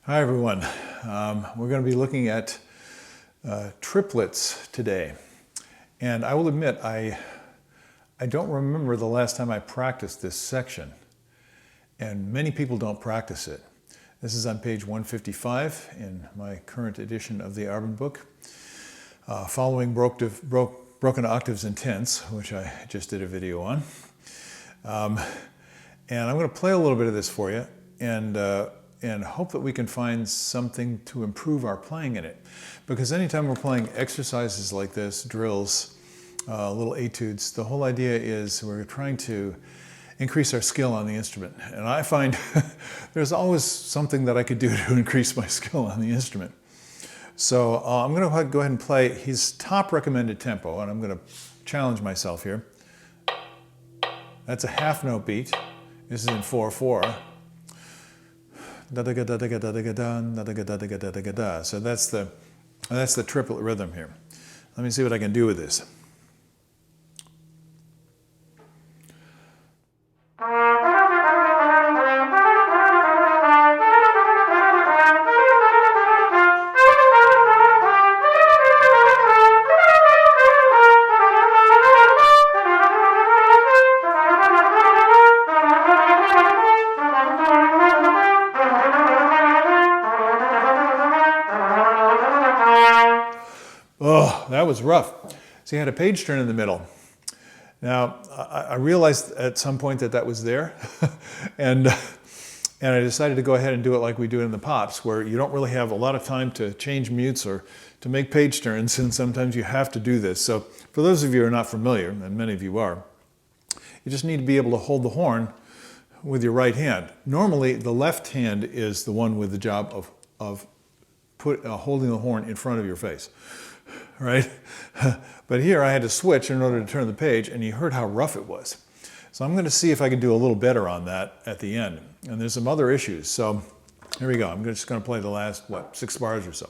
Hi everyone. We're going to be looking at triplets today. And I will admit, I don't remember the last time I practiced this section. And many people don't practice it. This is on page 155 in my current edition of the Arban book. Following broken octaves and tenths, which I just did a video on. And I'm going to play a little bit of this for you and hope that we can find something to improve our playing in it. Because anytime we're playing exercises like this, drills, little etudes, the whole idea is we're trying to increase our skill on the instrument. And I find there's always something that I could do to increase my skill on the instrument. So I'm going to go ahead and play his top recommended tempo, and I'm going to challenge myself here. That's a half note beat. This is in 4/4. So that's the triplet rhythm here. Let me see what I can do with this. Oh, that was rough. See, I had a page turn in the middle. Now, I realized at some point that was there, and I decided to go ahead and do it like we do it in the pops, where you don't really have a lot of time to change mutes or to make page turns, and sometimes you have to do this. So for those of you who are not familiar, and many of you are, you just need to be able to hold the horn with your right hand. Normally, the left hand is the one with the job of holding the horn in front of your face. Right? But here I had to switch in order to turn the page, and you heard how rough it was. So I'm going to see if I can do a little better on that at the end. And there's some other issues. So here we go. I'm just going to play the last, 6 bars or so.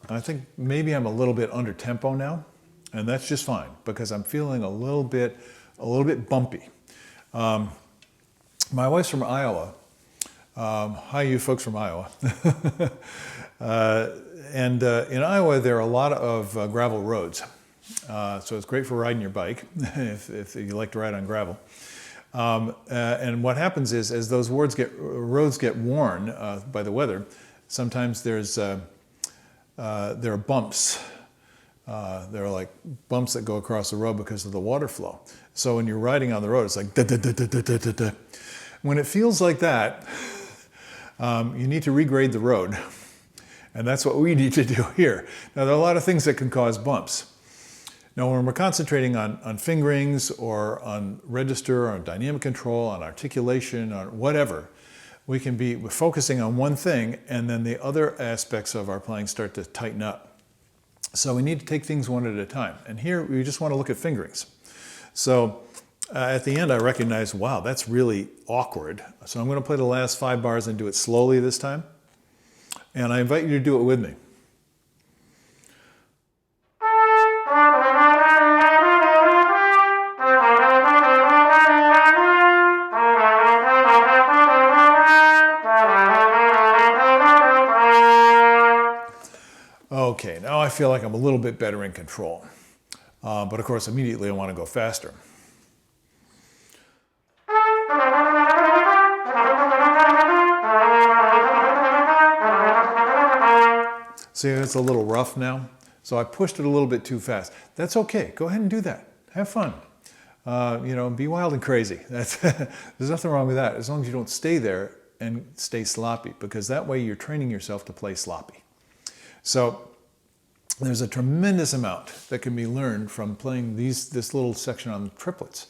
I think maybe I'm a little bit under tempo now. And that's just fine, because I'm feeling a little bit bumpy. My wife's from Iowa. Hi, you folks from Iowa. In Iowa, there are a lot of gravel roads. So it's great for riding your bike, if you like to ride on gravel. And what happens is, as those roads get worn by the weather, sometimes there are bumps. There are like bumps that go across the road because of the water flow. So when you're riding on the road, it's like da da da da da da da da. When it feels like that, you need to regrade the road. And that's what we need to do here. Now, there are a lot of things that can cause bumps. Now, when we're concentrating on fingerings or on register, or on dynamic control, on articulation, on whatever, we can be focusing on one thing, and then the other aspects of our playing start to tighten up. So we need to take things one at a time. And here we just want to look at fingerings. So at the end I recognize, wow, that's really awkward. So I'm going to play the last 5 bars and do it slowly this time. And I invite you to do it with me. Okay, now I feel like I'm a little bit better in control. But of course, immediately I want to go faster. See, it's a little rough now. So I pushed it a little bit too fast. That's okay. Go ahead and do that. Have fun. Be wild and crazy. There's nothing wrong with that, as long as you don't stay there and stay sloppy, because that way you're training yourself to play sloppy. So there's a tremendous amount that can be learned from playing this little section on the triplets.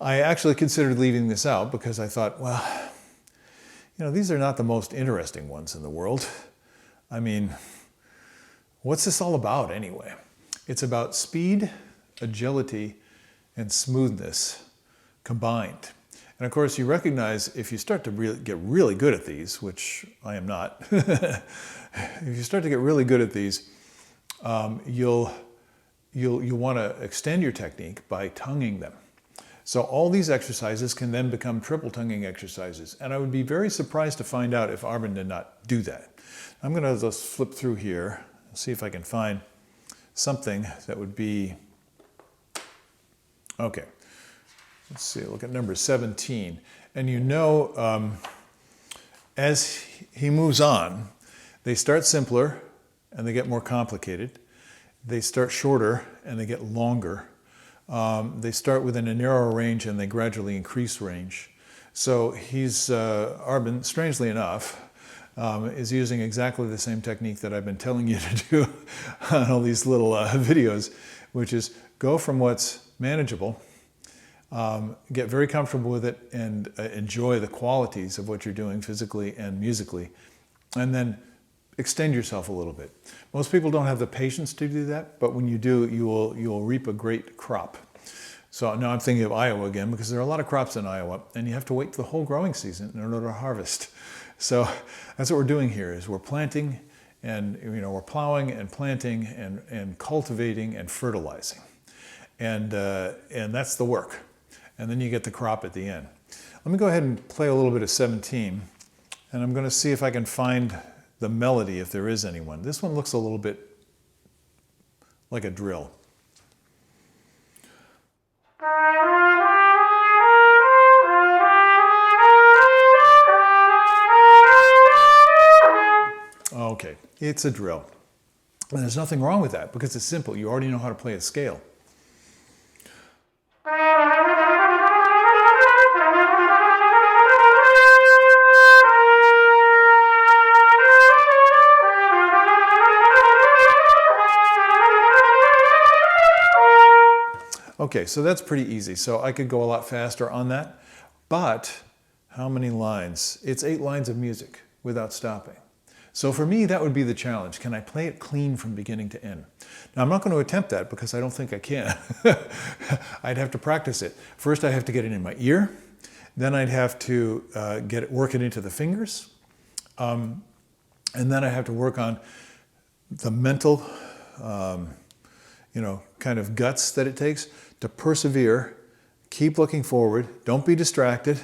I actually considered leaving this out because I thought, well, these are not the most interesting ones in the world. I mean, what's this all about anyway? It's about speed, agility, and smoothness combined. And of course, you recognize if you start to get really good at these, which I am not, if you start to get really good at these, you'll want to extend your technique by tonguing them. So all these exercises can then become triple tonguing exercises. And I would be very surprised to find out if Arban did not do that. I'm going to just flip through here and see if I can find something that would be, okay. Let's see, look at number 17. And you know, as he moves on, they start simpler and they get more complicated. They start shorter and they get longer. They start within a narrower range and they gradually increase range. So he's, Arban, strangely enough, is using exactly the same technique that I've been telling you to do on all these little videos, which is go from what's manageable, get very comfortable with it and enjoy the qualities of what you're doing physically and musically, and then extend yourself a little bit. Most people don't have the patience to do that, but when you do, you will reap a great crop. So now I'm thinking of Iowa again, because there are a lot of crops in Iowa, and you have to wait the whole growing season in order to harvest. So that's what we're doing here, is we're planting, and we're plowing and planting and cultivating and fertilizing. And that's the work. And then you get the crop at the end. Let me go ahead and play a little bit of 17, and I'm going to see if I can find the melody, if there is anyone. This one looks a little bit like a drill. Okay, it's a drill. And there's nothing wrong with that because it's simple. You already know how to play a scale. Okay, so that's pretty easy. So I could go a lot faster on that, but how many lines? It's 8 lines of music without stopping. So for me, that would be the challenge. Can I play it clean from beginning to end? Now, I'm not going to attempt that because I don't think I can. I'd have to practice it. First, I have to get it in my ear. Then I'd have to work it into the fingers. And then I have to work on the mental, kind of guts that it takes to persevere, keep looking forward, don't be distracted,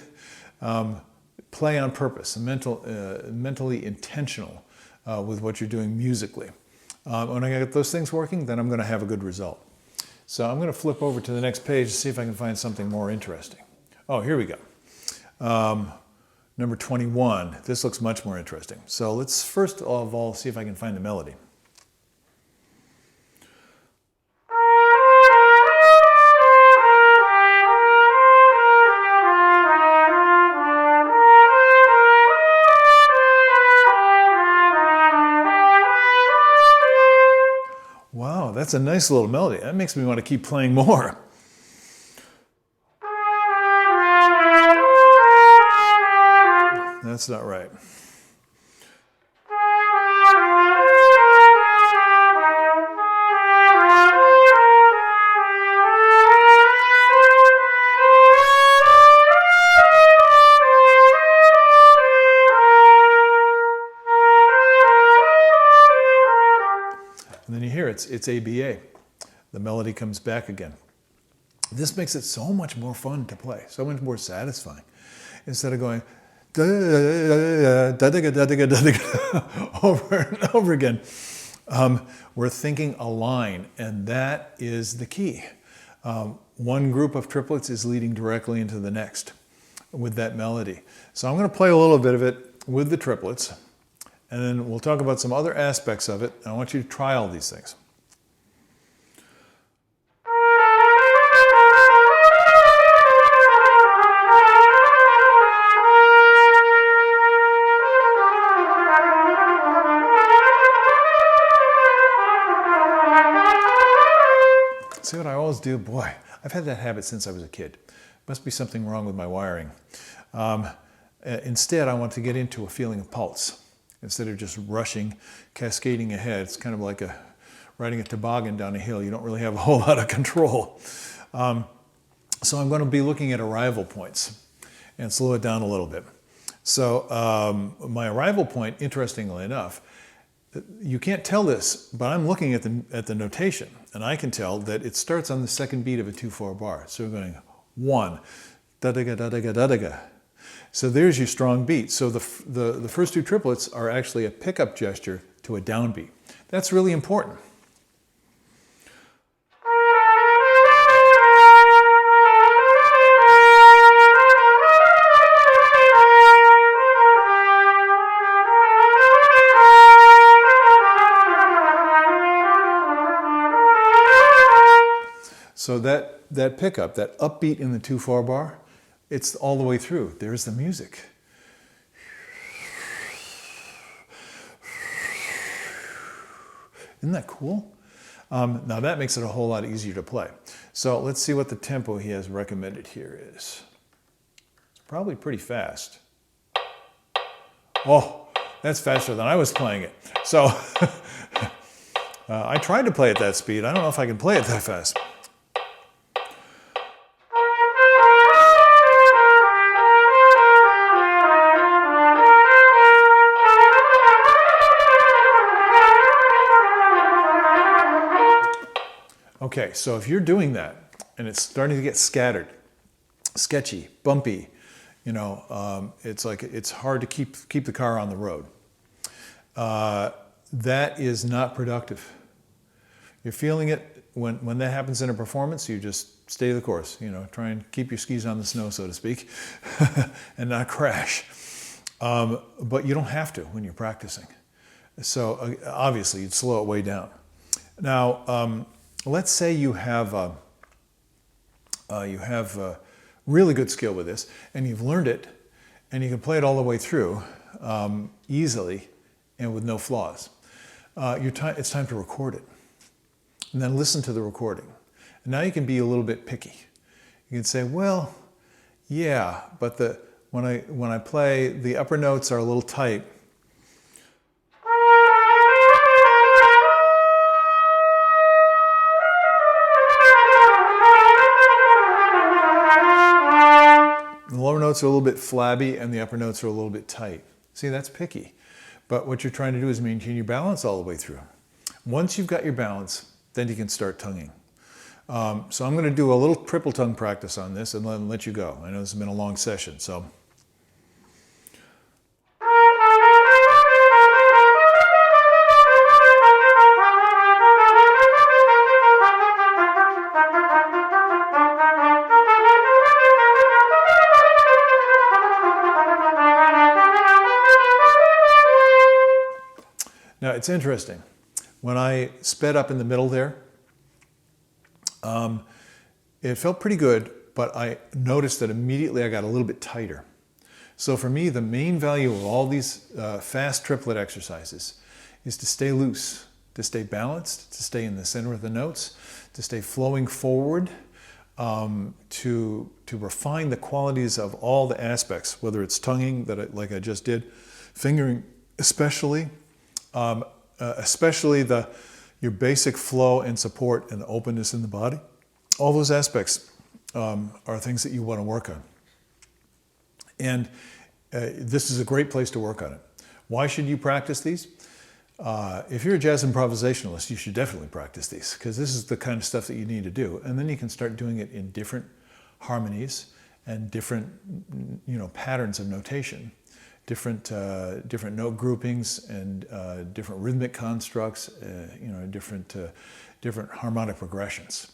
play on purpose, mentally intentional with what you're doing musically. When I get those things working, then I'm going to have a good result. So I'm going to flip over to the next page to see if I can find something more interesting. Oh, here we go. Number 21. This looks much more interesting. So let's first of all see if I can find the melody. Wow, that's a nice little melody. That makes me want to keep playing more. That's not right. And then you hear it's ABA. The melody comes back again. This makes it so much more fun to play, so much more satisfying. Instead of going over and over again, we're thinking a line, and that is the key. One group of triplets is leading directly into the next with that melody. So I'm going to play a little bit of it with the triplets, and then we'll talk about some other aspects of it. I want you to try all these things. See what I always do? Boy, I've had that habit since I was a kid. Must be something wrong with my wiring. Instead, I want to get into a feeling of pulse. Instead of just rushing, cascading ahead. It's kind of like riding a toboggan down a hill. You don't really have a whole lot of control. So I'm going to be looking at arrival points and slow it down a little bit. So my arrival point, interestingly enough, you can't tell this, but I'm looking at the notation, and I can tell that it starts on the second beat of a 2/4 bar. So we're going 1, da-da-ga, da-da-ga, da-da-ga. So there's your strong beat. So the first two triplets are actually a pickup gesture to a downbeat. That's really important. So that pickup, that upbeat in the 2/4 bar, it's all the way through. There's the music. Isn't that cool? Now that makes it a whole lot easier to play. So let's see what the tempo he has recommended here is. It's probably pretty fast. Oh, that's faster than I was playing it. So I tried to play at that speed. I don't know if I can play it that fast. Okay, so if you're doing that and it's starting to get scattered, sketchy, bumpy, you know, it's like it's hard to keep the car on the road. That is not productive. You're feeling it when that happens in a performance. You just stay the course. You know, try and keep your skis on the snow, so to speak, and not crash. But you don't have to when you're practicing. So obviously, you'd slow it way down. Now. Let's say you have really good skill with this, and you've learned it, and you can play it all the way through easily and with no flaws. It's time to record it, and then listen to the recording. And now you can be a little bit picky. You can say, well, yeah, but when I play, the upper notes are a little tight. The lower notes are a little bit flabby and the upper notes are a little bit tight. See, that's picky. But what you're trying to do is maintain your balance all the way through. Once you've got your balance, then you can start tonguing. So I'm going to do a little triple tongue practice on this and then let you go. I know this has been a long session, so. Now, it's interesting. When I sped up in the middle there, it felt pretty good, but I noticed that immediately I got a little bit tighter. So for me, the main value of all these fast triplet exercises is to stay loose, to stay balanced, to stay in the center of the notes, to stay flowing forward, to refine the qualities of all the aspects, whether it's tonguing, like I just did, fingering especially, especially your basic flow and support and openness in the body. All those aspects are things that you want to work on. And this is a great place to work on it. Why should you practice these? If you're a jazz improvisationalist, you should definitely practice these, because this is the kind of stuff that you need to do. And then you can start doing it in different harmonies and different patterns of notation. Different note groupings and different rhythmic constructs, different harmonic progressions.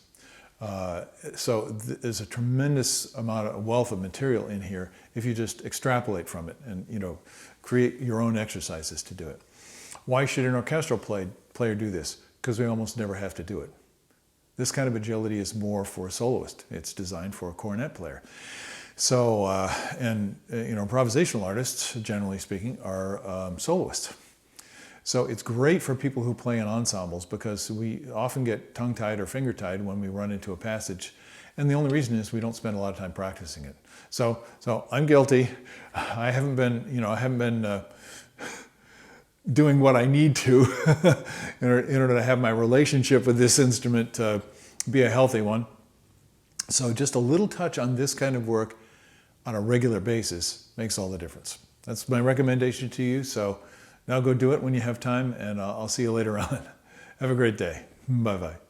So there's a tremendous amount of wealth of material in here if you just extrapolate from it and create your own exercises to do it. Why should an orchestral player do this? Because we almost never have to do it. This kind of agility is more for a soloist. It's designed for a cornet player. So, improvisational artists, generally speaking, are soloists. So it's great for people who play in ensembles, because we often get tongue-tied or finger-tied when we run into a passage. And the only reason is we don't spend a lot of time practicing it. So I'm guilty. I haven't been doing what I need to in order to have my relationship with this instrument be a healthy one. So just a little touch on this kind of work on a regular basis makes all the difference. That's my recommendation to you. So Now go do it when you have time, and I'll see you later on. Have a great day. Bye-bye.